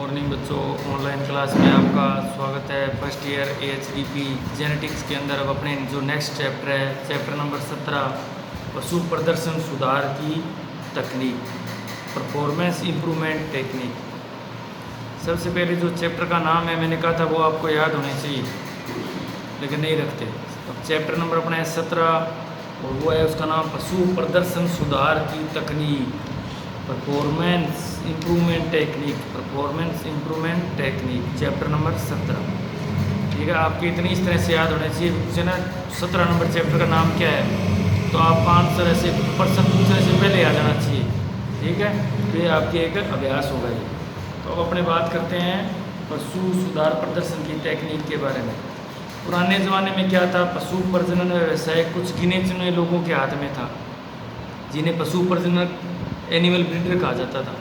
Morning बच्चों, online class में आपका स्वागत है। फर्स्ट ईयर AHDP जेनेटिक्स के अंदर अब अपने जो नेक्स्ट चैप्टर है, चैप्टर नंबर 17, पशु प्रदर्शन सुधार की तकनीक, परफॉर्मेंस इम्प्रूवमेंट टेक्निक। सबसे पहले जो चैप्टर का नाम है, मैंने कहा था वो आपको याद होने चाहिए, लेकिन नहीं रखते। अब चैप्टर नंबर अपना है 17 और वो है, उसका नाम पशु प्रदर्शन सुधार की तकनीक, performance improvement technique, performance improvement technique, chapter number 17। ठीक है, आपके इतनी इस तरह से याद होने चाहिए। पूछे ना 17 नंबर चैप्टर का नाम क्या है, तो आपका आंसर ऐसे प्रश्न पूछने से पहले आ जाना चाहिए। ठीक है, तो ये आपके एक अभ्यास होगा ये। तो अब अपने बात करते हैं पशु सुधार प्रदर्शन की टेक्निक के बारे में। पुराने ज़माने में क्या था, पशु प्रजनन व्यवसाय कुछ गिने चुने लोगों के हाथ में था, जिन्हें पशु प्रजनन एनिमल ब्रीडर कहा जाता था।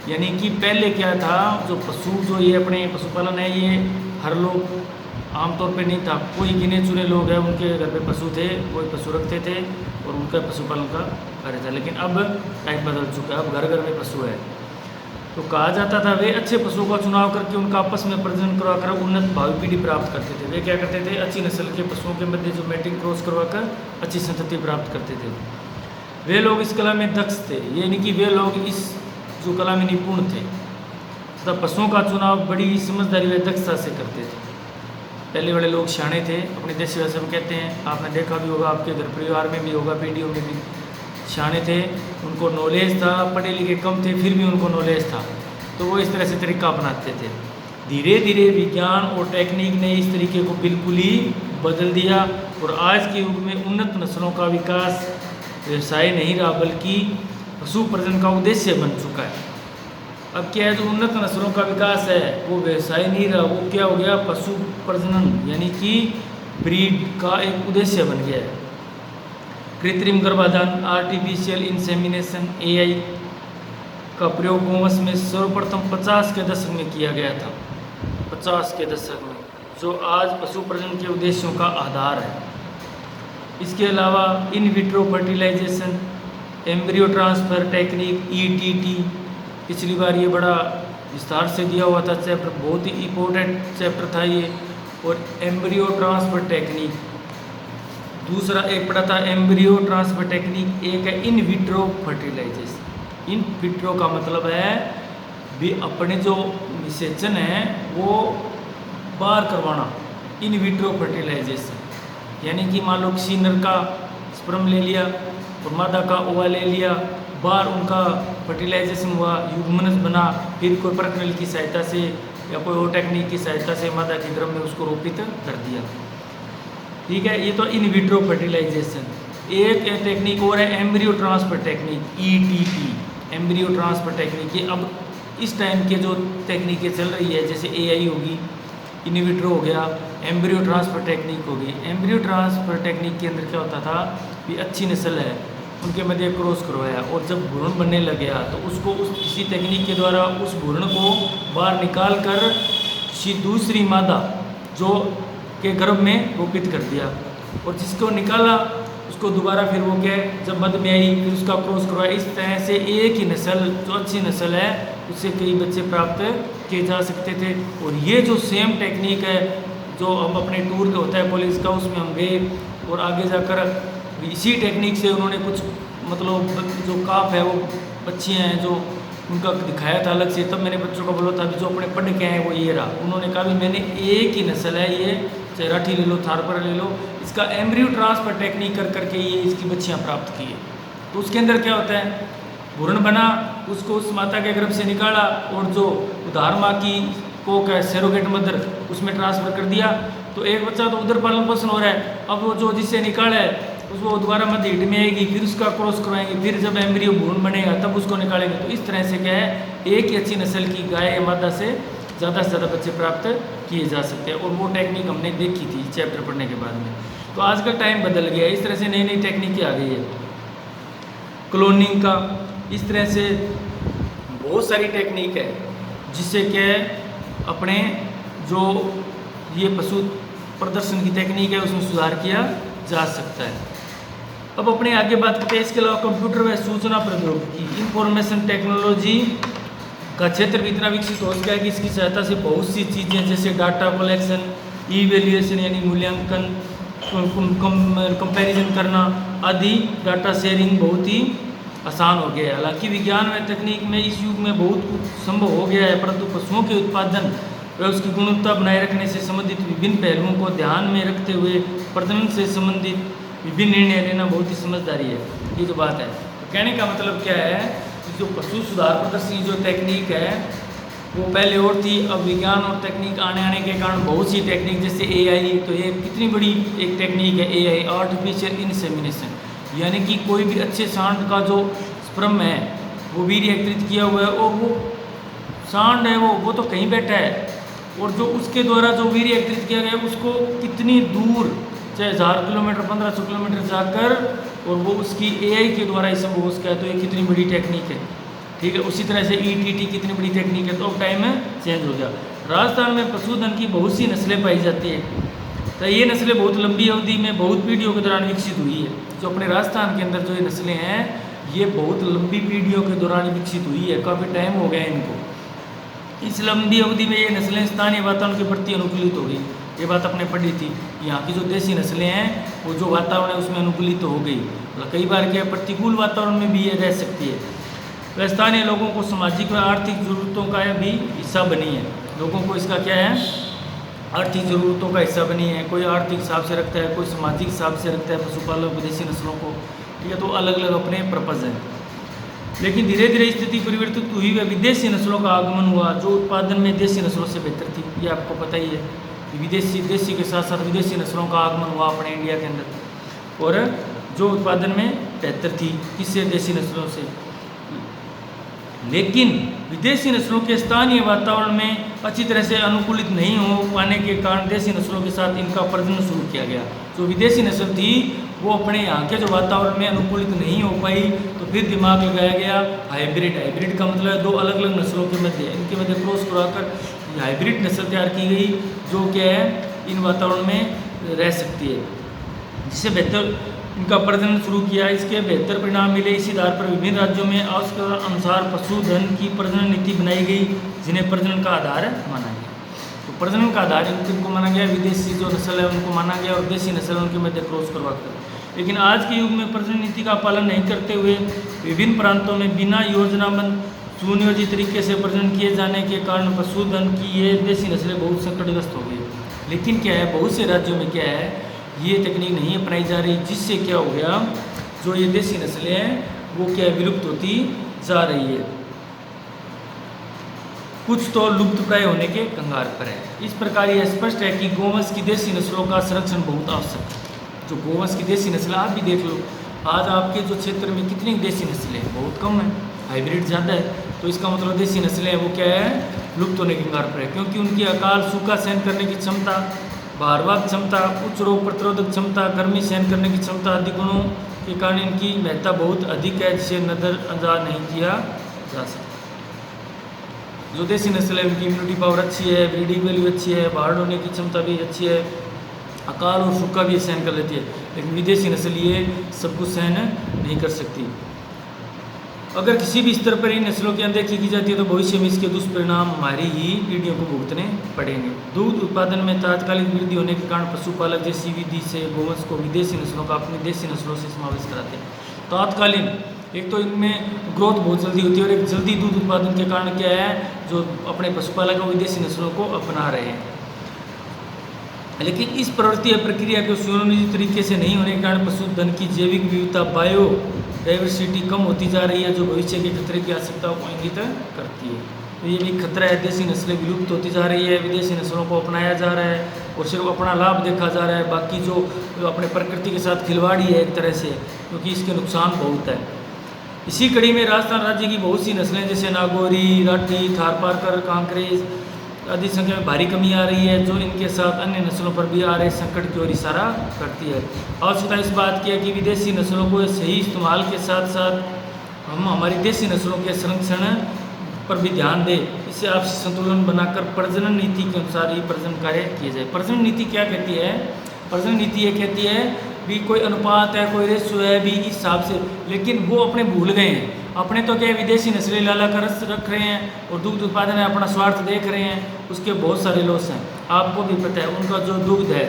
यानी कि पहले क्या था, जो पशु जो ये अपने पशुपालन है, ये हर लोग आमतौर पे नहीं था, कोई गिने चुने लोग हैं उनके घर पे पशु थे, कोई पशु रखते थे और उनका पशुपालन का कार्य था। लेकिन अब टाइम बदल चुका है, अब घर घर में पशु है। तो कहा जाता था वे अच्छे पशुओं का चुनाव करके उनका आपस में प्रजनन करवाकर उन्नत भावी पीढ़ी प्राप्त करते थे। वे क्या करते थे, अच्छी नस्ल के पशुओं के मध्य जो मैटिंग क्रॉस करवाकर अच्छी संतति प्राप्त करते थे। वे लोग इस कला में दक्ष थे, यानी कि वे लोग इस जो कला में निपुण थे तथा पशुओं का चुनाव बड़ी समझदारी व दक्षता से करते थे। पहले वाले लोग शाणे थे, अपने देशी भाषा में कहते हैं, आपने देखा भी होगा, आपके घर परिवार में भी होगा, पीढ़ियों में भी शाणे थे, उनको नॉलेज था, पढ़े लिखे कम थे फिर भी उनको नॉलेज था, तो वो इस तरह से तरीका अपनाते थे। धीरे धीरे विज्ञान और टेक्निक ने इस तरीके को बिल्कुल ही बदल दिया और आज के युग में उन्नत नस्लों का विकास व्यवसाय नहीं रहा, बल्कि पशु प्रजनन का उद्देश्य बन चुका है। अब क्या है, जो उन्नत नस्लों का विकास है वो व्यवसाय नहीं रहा, वो क्या हो गया, पशु प्रजनन यानी कि ब्रीड का एक उद्देश्य बन गया है। कृत्रिम गर्भाधान, आर्टिफिशियल इंसेमिनेशन, AI का प्रयोग गोवंश में सर्वप्रथम 50 के दशक में किया गया था, 50 के दशक में, जो आज पशु प्रजनन के उद्देश्यों का आधार है। इसके अलावा in vitro fertilization, embryo transfer technique, ETT, पिछली बार ये बड़ा विस्तार से दिया हुआ था चैप्टर, बहुत ही इम्पोर्टेंट चैप्टर था ये। और एम्ब्रियो ट्रांसफ़र टेक्निक, दूसरा एक पढ़ा था एम्ब्रियो ट्रांसफ़र टेक्निक, एक है in vitro fertilization. In vitro का मतलब है भी अपने जो निषेचन है वो बाहर करवाना, इन विट्रो फर्टिलाइजेशन, यानी कि मान लो किसी नर का स्पर्म ले लिया और मादा का ओवा ले लिया, बाहर उनका फर्टिलाइजेशन हुआ, युग्मनज बना, फिर कोई प्रकनल की सहायता से या कोई और टेक्निक की सहायता से मादा के गर्भ में उसको रोपित कर दिया। ठीक है, ये तो इन विट्रो फर्टिलाइजेशन। एक टेक्निक और है embryo transfer technique, ETT, embryo transfer technique. ये अब इस टाइम के जो टेक्निकें चल रही है, जैसे AI होगी, इन विट्रो हो गया, एम्ब्रियो ट्रांसफ़र टेक्निक होगी। एम्ब्रियो ट्रांसफ़र टेक्निक के अंदर क्या होता था कि अच्छी नस्ल है, उनके मध्य क्रॉस करवाया और जब भ्रूण बनने लग गया तो उसको किसी टेक्निक के द्वारा उस भ्रूण को बाहर निकाल कर किसी दूसरी मादा जो के गर्भ में रोपित कर दिया, और जिसको निकाला उसको दोबारा फिर वो क्या जब मध्य में आई फिर उसका क्रॉस करवाया। इस तरह से एक ही नस्ल जो अच्छी नस्ल है उससे कई बच्चे प्राप्त किए जा सकते थे। और ये जो सेम टेक्निक है जो हम अपने टूर का होता है कॉलेज का, उसमें हम गए और आगे जाकर इसी टेक्निक से उन्होंने कुछ मतलब जो काफ है वो बच्चियाँ हैं जो उनका दिखाया था अलग से। तब मैंने बच्चों को बोला था जो अपने पढ़ के हैं वो ये रहा, उन्होंने कहा भी मैंने एक ही नस्ल है, ये चाहे राठी ले लो, थारपर ले लो, इसका एम्ब्रियो ट्रांसफ़र टेक्निक कर करके ये इसकी बच्चियाँ प्राप्त की है। तो उसके अंदर क्या होता है, भ्रूण बना, उसको उस माता के गर्भ से निकाला और जो उधार माँ की कोक है, सेरोगेट मदर, उसमें ट्रांसफ़र कर दिया। तो एक बच्चा तो उधर पालन पोषण हो रहा है, अब वो जो जिससे निकाला है उसको दोबारा मध्य हिट में आएगी, फिर उसका क्रॉस करवाएंगे, फिर जब एम्ब्रियो भ्रूण बनेगा तब उसको निकालेंगे। तो इस तरह से क्या है, एक ही अच्छी नस्ल की गाय या मादा से ज़्यादा बच्चे प्राप्त किए जा सकते हैं। और वो टेक्निक हमने देखी थी चैप्टर पढ़ने के बाद में। तो आज का टाइम बदल गया, इस तरह से नई नई टेक्निकें आ गई है, क्लोनिंग का, इस तरह से बहुत सारी टेक्निक है जिससे क्या है अपने जो ये पशु प्रदर्शन की टेक्निक है उसमें सुधार किया जा सकता है। अब अपने आगे बात करते हैं इसके अलावा कंप्यूटर व सूचना प्रौद्योगिकी, इंफॉर्मेशन टेक्नोलॉजी का क्षेत्र भी इतना विकसित हो चुका है कि इसकी सहायता से बहुत सी चीज़ें जैसे डाटा कलेक्शन, इवैल्यूएशन यानी मूल्यांकन, कंपैरिजन करना आदि डाटा शेयरिंग बहुत ही आसान हो गया है। हालांकि विज्ञान व तकनीक में इस युग में बहुत कुछ संभव हो गया है, परंतु पशुओं के उत्पादन व उसकी गुणवत्ता बनाए रखने से संबंधित विभिन्न पहलुओं को ध्यान में रखते हुए प्रजनन से संबंधित विभिन्न निर्णय लेना बहुत ही समझदारी है। ये जो बात है, तो कहने का मतलब क्या है, जो पशु सुधार प्रदर्शनी जो टेक्निक है वो पहले और थी, अब विज्ञान और तकनीक आने के कारण बहुत सी टेक्निक जैसे एआई, तो ये कितनी बड़ी एक टेक्निक है एआई, आर्टिफिशियल इंसेमिनेशन, यानी कि कोई भी अच्छे सांड का जो स्पर्म है वो वीर्य एकत्रित किया हुआ है और वो सांड है वो तो कहीं बैठा है, और जो उसके द्वारा जो वीर्य एकत्रित किया गया है उसको कितनी दूर, चाहे 1000 किलोमीटर 1500 किलोमीटर जाकर, और वो उसकी एआई के द्वारा ही संभव हो सका है। तो ये कितनी बड़ी टेक्निक है, ठीक है। उसी तरह से ईटीटी कितनी बड़ी टेक्निक है, तो अब टाइम में चेंज हो गया। राजस्थान में पशुधन की बहुत सी नस्लें पाई जाती है, तो ये नस्लें बहुत लंबी अवधि में बहुत पीढ़ियों के दौरान विकसित हुई है। जो अपने राजस्थान के अंदर जो ये नस्लें हैं ये बहुत लंबी पीढ़ियों के दौरान विकसित हुई है, काफ़ी टाइम हो गया है इनको। इस लंबी अवधि में ये नस्लें स्थानीय वातावरण के प्रति अनुकूलित हो गई, ये बात आपने पढ़ी थी। यहाँ की जो देसी नस्लें हैं वो जो वातावरण है उसमें अनुकूलित हो गई, कई बार क्या प्रतिकूल वातावरण में भी ये रह सकती है। वह स्थानीय लोगों को सामाजिक व आर्थिक ज़रूरतों का भी हिस्सा बनी है। लोगों को इसका क्या है, आर्थिक ज़रूरतों का हिस्सा बनी है। कोई आर्थिक हिसाब से रखता है, कोई सामाजिक हिसाब से रखता है पशुपालक विदेशी नस्लों को, ठीक है। तो अलग अलग अपने पर्पज़ हैं। लेकिन धीरे धीरे स्थिति परिवर्तित हुई व विदेशी नस्लों का आगमन हुआ जो उत्पादन में देसी नस्लों से बेहतर थी। ये आपको पता ही है, देसी के साथ साथ विदेशी नस्लों का आगमन हुआ अपने इंडिया के अंदर, और जो उत्पादन में बेहतर थी किससे, देसी नस्लों से। लेकिन विदेशी नस्लों के स्थानीय वातावरण में अच्छी तरह से अनुकूलित नहीं हो पाने के कारण देसी नस्लों के साथ इनका प्रजनन शुरू किया गया। जो विदेशी नस्ल थी वो अपने यहाँ के जो वातावरण में अनुकूलित नहीं हो पाई, तो फिर दिमाग लगाया गया हाइब्रिड। हाइब्रिड का मतलब है दो अलग अलग नस्लों के मध्य, इनके मध्य क्रॉस कराकर हाइब्रिड नस्ल तैयार की गई जो क्या है इन वातावरण में रह सकती है, जिससे बेहतर इनका प्रजनन शुरू किया। इसके बेहतर परिणाम मिले। इसी आधार पर विभिन्न राज्यों में आवश्यकता अनुसार पशुधन की प्रजनन नीति बनाई गई जिन्हें प्रजनन का आधार माना गया। तो प्रजनन का आधार इनको माना गया, विदेशी जो नस्ल है उनको माना गया, और देसी नस्ल उनके मध्य क्रॉस करवाकर। लेकिन आज के युग में प्रजनन नीति का पालन नहीं करते हुए विभिन्न प्रांतों में बिना योजनाबद्ध सुनियोजित तरीके से प्रजनन किए जाने के कारण पशुधन की ये देसी नस्लें बहुत संकटग्रस्त हो गई। लेकिन क्या है, बहुत से राज्यों में क्या है ये तकनीक नहीं अपनाई जा रही, जिससे क्या हो गया जो ये देसी नस्लें हैं वो क्या विलुप्त होती जा रही है, कुछ तो लुप्त प्राय होने के कगार पर है। इस प्रकार यह स्पष्ट है कि गोवंश की देसी नस्लों का संरक्षण बहुत आवश्यक है। जो गोवंश की देसी नस्ल आप भी देख लो, आज आपके जो क्षेत्र में कितनी देसी नस्लें बहुत कम है, हाइब्रिड ज़्यादा है। तो इसका मतलब देसी नस्लें वो क्या है लुप्त होने के कगार पर है, क्योंकि उनकी अकाल सूखा सहन करने की क्षमता, भारवाहक क्षमता, उच्च रोग प्रतिरोधक क्षमता, गर्मी सहन करने की क्षमता आदि गुणों के कारण इनकी महत्ता बहुत अधिक है, जिसे नज़रअंदाज नहीं किया जा सकता। जो देसी नस्ल है उनकी इम्यूनिटी पावर अच्छी है, ब्रीडिंग वैल्यू अच्छी है, बाहर होने की क्षमता भी अच्छी है, अकाल और सूखा भी सहन कर लेती है। लेकिन विदेशी नस्ल ये सब कुछ सहन नहीं कर सकती। अगर किसी भी स्तर पर इन नस्लों की अनदेखी की जाती है तो भविष्य में इसके दुष्परिणाम हमारी ही पीढ़ियों को भुगतने पड़ेंगे। दूध उत्पादन में तात्कालिक वृद्धि होने के कारण पशुपालक जैसी विधि से गोवंश को विदेशी नस्लों का अपनी देसी नस्लों से समावेश कराते हैं। तात्कालीन एक तो इनमें ग्रोथ बहुत जल्दी होती है, और एक जल्दी दूध उत्पादन के कारण क्या है जो अपने पशुपालक विदेशी नस्लों को अपना रहे हैं। लेकिन इस प्रवृत्ति या प्रक्रिया के सुनियोजित तरीके से नहीं होने के कारण पशुधन की जैविक विविधता बायो डाइवर्सिटी कम होती जा रही है, जो भविष्य के खतरे की आवश्यकता को इंगित करती है। तो ये भी खतरा है, देसी नस्लें विलुप्त होती जा रही है, विदेशी नस्लों को अपनाया जा रहा है और सिर्फ अपना लाभ देखा जा रहा है, बाकी जो अपने प्रकृति के साथ खिलवाड़ी है एक तरह से, क्योंकि इसके नुकसान बहुत है। इसी कड़ी में राजस्थान राज्य की बहुत सी नस्लें जैसे नागौरी, राठी, थारपारकर, कांकरेज आदि संख्या में भारी कमी आ रही है, जो इनके साथ अन्य नस्लों पर भी आ रहे संकट की ओर इशारा करती है। आवश्यकता इस बात की है कि विदेशी नस्लों को सही इस्तेमाल के साथ साथ हम हमारी देसी नस्लों के संरक्षण पर भी ध्यान दें। इससे आपसी संतुलन बनाकर प्रजनन नीति के अनुसार ही प्रजनन कार्य किए जाए। प्रजनन नीति क्या कहती है? प्रजनन नीति ये कहती है भी कोई अनुपात है, कोई रेशो है भी इस हिसाब से, लेकिन वो अपने भूल गए हैं अपने तो क्या विदेशी नस्लें लाला कर रख रहे हैं और दुग्ध उत्पादन में अपना स्वार्थ देख रहे हैं, उसके बहुत सारे लॉस हैं। आपको भी पता है उनका जो दुग्ध है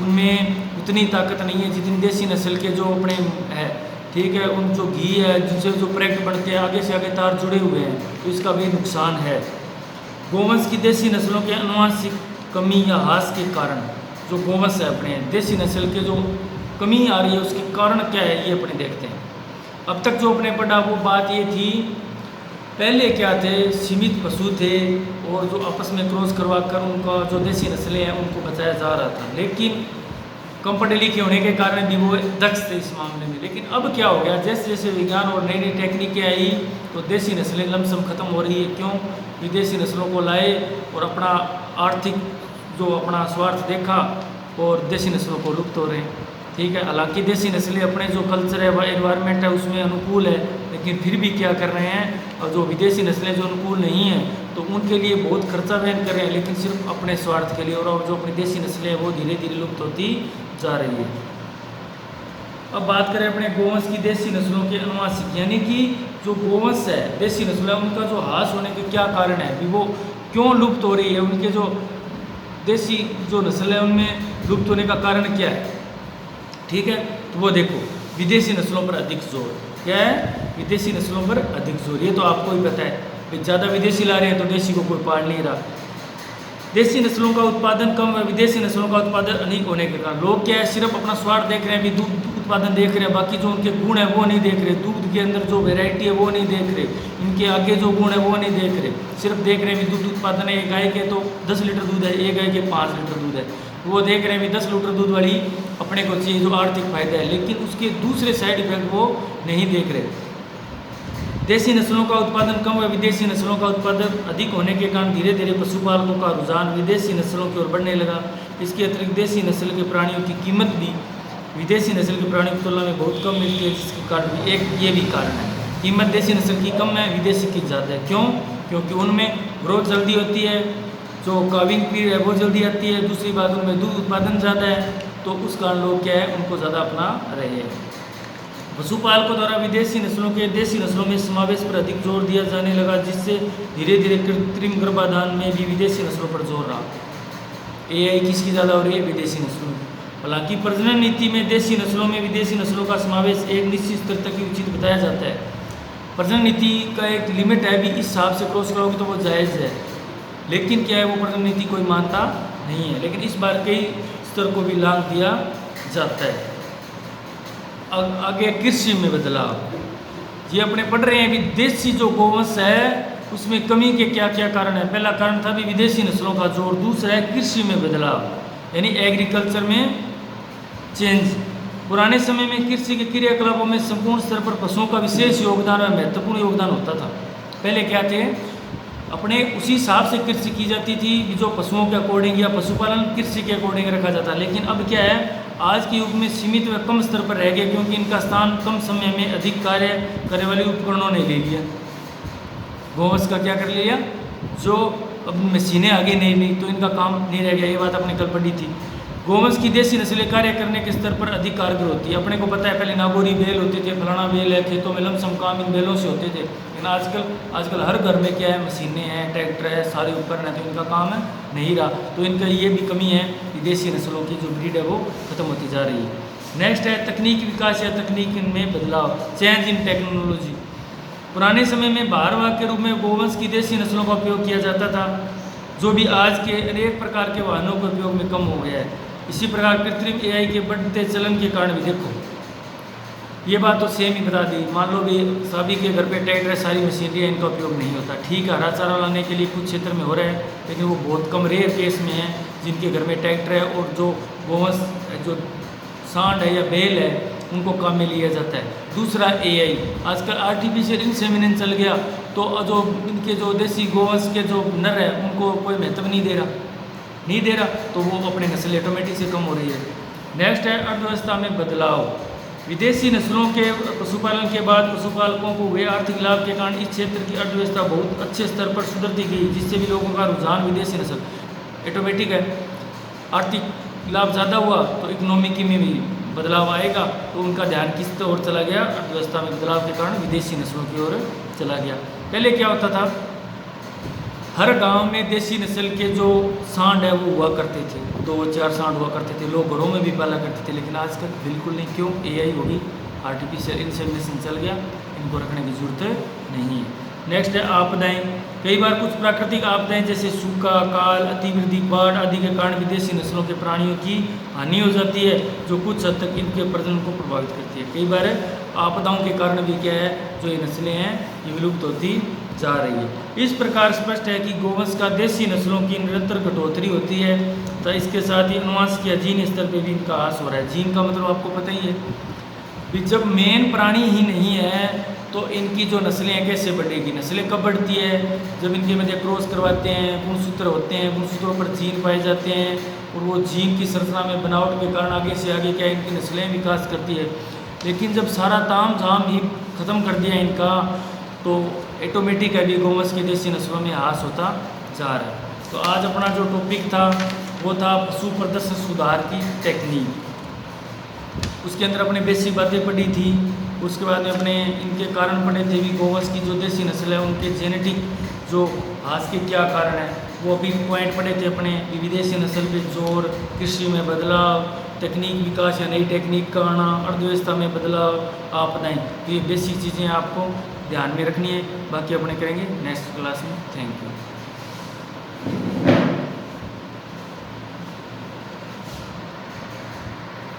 उनमें उतनी ताकत नहीं है जितनी देसी नस्ल के जो अपने है, ठीक है। उन जो घी है जिनसे जो प्रोडक्ट बनते हैं आगे से आगे तार जुड़े हुए हैं, तो इसका भी नुकसान है। गोवंश की देसी नस्लों के आनुवंशिक कमी या ह्रास के कारण जो गोवंश है अपने देसी नस्ल के जो कमी आ रही है उसके कारण क्या है ये अपने देखते हैं। अब तक जो अपने पढ़ा वो बात ये थी, पहले क्या थे सीमित पशु थे और जो आपस में क्रॉस करवा कर उनका जो देसी नस्लें हैं उनको बचाया जा रहा था, लेकिन कम पढ़े लिखे होने के कारण भी वो दक्ष थे इस मामले में। लेकिन अब क्या हो गया, जैसे जैसे विज्ञान और नई नई टेक्निकें आई तो देसी नस्लें लमसम खत्म हो रही है। क्यों? विदेशी नस्लों को लाए और अपना आर्थिक जो अपना स्वार्थ देखा और देसी नस्लों को लुप्त हो रहे हैं, ठीक है। हालांकि देसी नस्लें अपने जो कल्चर है एनवायरनमेंट है उसमें अनुकूल है, लेकिन फिर भी क्या कर रहे हैं, और जो विदेशी नस्लें जो अनुकूल नहीं हैं तो उनके लिए बहुत खर्चा वहन कर रहे हैं, लेकिन सिर्फ अपने स्वार्थ के लिए। और जो अपनी देसी नस्लें हैं वो धीरे धीरे लुप्त होती जा रही है। अब बात करें अपने गोवंश की देसी नस्लों के आनुवंशिक, यानी कि जो गोवंश है देसी नस्ल है उनका जो ह्रास होने के क्या कारण है, वो क्यों लुप्त हो रही है, उनके जो देसी जो नस्ल है उनमें लुप्त होने का कारण क्या है, ठीक है। तो वो देखो विदेशी नस्लों पर अधिक जोर, क्या है, विदेशी नस्लों पर अधिक जोर। ये तो आपको ही पता है, ज़्यादा विदेशी ला रहे हैं तो देशी को कोई पाल नहीं रहा। देसी नस्लों का उत्पादन कम है, विदेशी नस्लों का उत्पादन अधिक होने के कारण लोग क्या है सिर्फ अपना स्वार्थ देख रहे हैं, भी दूध उत्पादन देख रहे हैं, बाकी जो उनके गुण है वो नहीं देख रहे, दूध के अंदर जो वैरायटी है वो नहीं देख रहे, इनके आगे जो गुण है वो नहीं देख रहे, सिर्फ देख रहे हैं भी दूध उत्पादन है, एक गाय के तो 10 लीटर दूध है, एक गाय के 5 लीटर दूध है, वो देख रहे हैं भी 10 लीटर दूध वाली अपने को चाहिए जो आर्थिक फायदा है, लेकिन उसके दूसरे साइड इफेक्ट वो नहीं देख रहे। देसी नस्लों का उत्पादन कम व विदेशी नस्लों का उत्पादन अधिक होने के कारण धीरे धीरे पशुपालकों का रुझान विदेशी नस्लों की ओर बढ़ने लगा। इसके अतिरिक्त देसी नस्ल के प्राणियों की कीमत भी विदेशी नस्ल के प्राणियों की तुलना में बहुत कम मिलती है, जिसके कारण एक ये भी कारण है, कीमत देसी नस्ल की कम है, विदेशी की ज़्यादा है। क्यों? क्योंकि उनमें ग्रोथ जल्दी होती है, जो काविंग पीरियड है वो जल्दी आती है, दूसरी बात उनमें दूध उत्पादन ज़्यादा है, तो उस कारण लोग क्या है उनको ज़्यादा अपना रहे हैं। पशुपालकों द्वारा विदेशी नस्लों के देसी नस्लों में समावेश पर अधिक जोर दिया जाने लगा, जिससे धीरे धीरे कृत्रिम गर्भाधान में भी विदेशी नस्लों पर जोर रहा। AI किसकी ज़्यादा हो रही है? विदेशी नस्लों की। हालांकि प्रजनन नीति में देसी नस्लों में विदेशी नस्लों का समावेश एक निश्चित स्तर तक ही उचित बताया जाता है। प्रजनन नीति का एक लिमिट है, भी इस हिसाब से क्रॉस करोगे तो वो जायज़ है, लेकिन क्या है वो प्रजनन नीति कोई मानता नहीं है, लेकिन इस बार कई स्तर को भी लांघ दिया जाता है। आगे कृषि में बदलाव, ये अपने पढ़ रहे हैं भी देसी जो गोवंश है उसमें कमी के क्या क्या कारण है। पहला कारण था भी विदेशी नस्लों का जोर, दूसरा है कृषि में बदलाव यानी एग्रीकल्चर में चेंज। पुराने समय में कृषि के क्रियाकलापों में संपूर्ण स्तर पर पशुओं का विशेष योगदान और महत्वपूर्ण योगदान होता था। पहले क्या थे, अपने उसी हिसाब से कृषि की जाती थी जो पशुओं के अकॉर्डिंग या पशुपालन कृषि के अकॉर्डिंग रखा जाता, लेकिन अब क्या है आज के युग में सीमित व कम स्तर पर रह गए, क्योंकि इनका स्थान कम समय में अधिक कार्य करने वाले उपकरणों ने ले लिया। गोवंश का क्या कर लिया, जो अब मशीनें आगे नहीं तो इनका काम नहीं रह गया, ये बात अपने कल पढ़ी थी। गोवंश की देसी नस्लें कार्य करने के स्तर पर अधिक कारगर होती है। अपने को पता है पहले नागौरी बैल होते थे, फलाना बैल है, खेतों में लमसम काम इन बैलों से होते थे, लेकिन आजकल हर घर में क्या है मशीनें हैं, ट्रैक्टर है, सारे उपकरण हैं, तो इनका काम है नहीं रहा। तो इनका ये भी कमी है कि देसी नस्लों की जो ब्रीड है वो खत्म होती जा रही है। नेक्स्ट है तकनीकी विकास या तकनीक में बदलाव, चेंज इन टेक्नोलॉजी। पुराने समय में भारवाहक के रूप में गोवंश की देसी नस्लों का उपयोग किया जाता था, जो भी आज के अनेक प्रकार के वाहनों के उपयोग में कम हो गया है। इसी प्रकार कृत्रिम AI के बढ़ते चलन के कारण भी देखो ये बात तो सेम ही बता दी। मान लो भी सभी के घर पे ट्रैक्टर, सारी मशीनरी है, इनका उपयोग नहीं होता, ठीक है। हरा चारा लाने के लिए कुछ क्षेत्र में हो रहा है, लेकिन वो बहुत कम रेयर केस में है जिनके घर में ट्रैक्टर है और जो गोवंश जो सांड है या बैल है उनको काम में लिया जाता है। दूसरा AI, आजकल आर्टिफिशियल इंसेमिनेशन चल गया, तो जो इनके जो देसी गोवंश के जो नर है उनको कोई महत्व नहीं दे रहा, तो वो अपने नस्ल ऑटोमेटिक से कम हो रही है। नेक्स्ट है अर्थव्यवस्था में बदलाव। विदेशी नस्लों के पशुपालन के बाद पशुपालकों को हुए आर्थिक लाभ के कारण इस क्षेत्र की अर्थव्यवस्था बहुत अच्छे स्तर पर सुधरती गई, जिससे भी लोगों का रुझान विदेशी नस्ल ऑटोमेटिक है। आर्थिक लाभ ज़्यादा हुआ तो इकोनॉमिक में भी बदलाव आएगा तो उनका ध्यान किस तरह और चला गया, अर्थव्यवस्था में बदलाव के कारण विदेशी नस्लों की ओर चला गया। पहले क्या होता था, हर गांव में देसी नस्ल के जो सांड है वो हुआ करते थे, 2-4 सांड हुआ करते थे, लोग घरों में भी पाला करते थे। लेकिन आजकल बिल्कुल नहीं। क्यों? AI होगी, आर्टिफिशियल इंसेमिनेशन चल गया, इनको रखने की जरूरत नहीं है। नेक्स्ट है आपदाएं। कई बार कुछ प्राकृतिक आपदाएं जैसे सूखा, काल, अतिवृद्धि, बाढ़ आदि के कारण विदेशी नस्लों के प्राणियों की हानि हो जाती है, जो कुछ हद तक इनके प्रजनन को प्रभावित करती है। कई बार आपदाओं के कारण भी क्या है, जो ये नस्लें हैं ये विलुप्त होती जा रही है। इस प्रकार स्पष्ट है कि गोवंश का देशी नस्लों की निरंतर कटौती होती है, तो इसके साथ ही अनुवांशिक जीन स्तर पर भी इनका ह्रास हो रहा है। जीन का मतलब आपको पता ही है कि जब मेन प्राणी ही नहीं है तो इनकी जो नस्लें हैं कैसे बढ़ेगी। नस्लें कब बढ़ती है, जब इनके मध्य क्रॉस करवाते हैं, गुणसूत्र होते हैं, गुणसूत्रों पर जीन पाए जाते हैं और वो जीन की संरचना में बनावट के कारण आगे से आगे क्या इनकी नस्लें विकास करती है। लेकिन जब सारा ताम झाम ही ख़त्म कर दिया इनका, तो ऑटोमेटिक अभी गोवंश की देशी नस्लों में ह्रास होता जा रहा है। तो आज अपना जो टॉपिक था वो था पशु प्रदर्शन सुधार की टेक्निक। उसके अंदर अपने बेसिक बातें पढ़ी थी, उसके बाद में अपने इनके कारण पढ़े थे भी, गोवंश की जो देशी नस्ल है उनके जेनेटिक जो ह्रास के क्या कारण है वो अभी पॉइंट पढ़े थे अपने। विदेशी नस्ल पे जोर, कृषि में बदलाव, तकनीक विकास या नई टेक्निक का आना, अर्थव्यवस्था में बदलाव, आपदाएं। तो ये बेसिक चीज़ें आपको ध्यान में रखनी है, बाकी अपने करेंगे नेक्स्ट क्लास में। Thank you.